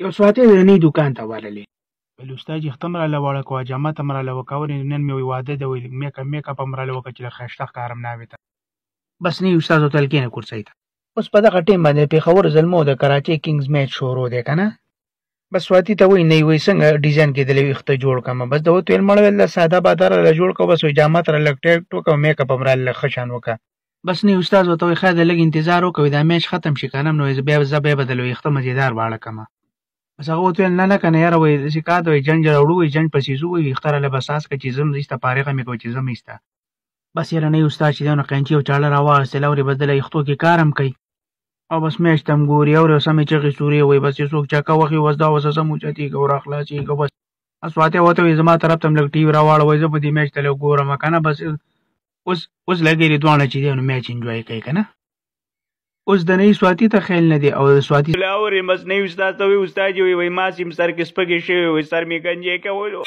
یو سواتي د نی دکان ته ورغلی ویل استاد یې ختم راله وړه کوه جامه ته م راله وکه نن مې وی واده ده ویل میک اپ هم راله وکه چې له ښایسته ښکارم ناوې ته بس نه استاد ورته ویل کېنه کرسۍ ته اوس په دغه ټیم باندې پېښور زلمو د کراچۍ کینګز میچ شروع دی که نه بس سواتي ته وایي نه وایي څنګه ډیزاین کېدلی ویښته جوړ کړمه بس ده ورته ویل مړه ویل ساده باده راله جوړ کړه بس وایي جامه ته راله ټیټ وکړه میک اپ هم راله ښه شان وکړه بس نه استاد ورته وایي ښه دی لږ انتظار وکړه دا میچ ختم شي که نه نو زه بیا به د ویښته مزېدار واړه کړمه بس هغه ورته ویل نه نه که نه یاره وایي داسې کار دی وایي جنج راوړو وایي جنج پسې ځو وایي ویښته راله به ساس کړه چې ځم ایسته فارغه مې کړه چې ځم ایسته بس یاره نه استاد چې دی نو قینچي او چاړه راواخیستل اورې بس د له ویښتو کې کار هم کوي او بس میچ ته هم ګوري اورې سمې چغې سورې وایي بس یې څوک چکه وخي بس دا اوس سم اوچتېږه او راخلاصېږه بس سواتي ورته وایي زما طرف ته هم لږ ټي وي راواړه وایي زه به دې میچ ته لږ ګورم که نه بس اوس لګېږي دواړه چې دی نو میچ انجوای کوي که نه اوس د نوي سواتي ته خیال نه دی او د سواتي اورې بس نوي استاد ته وایي استاد یې وایي ما سیم سر کې سپږې شوی وایي سر مې ګنجې کولو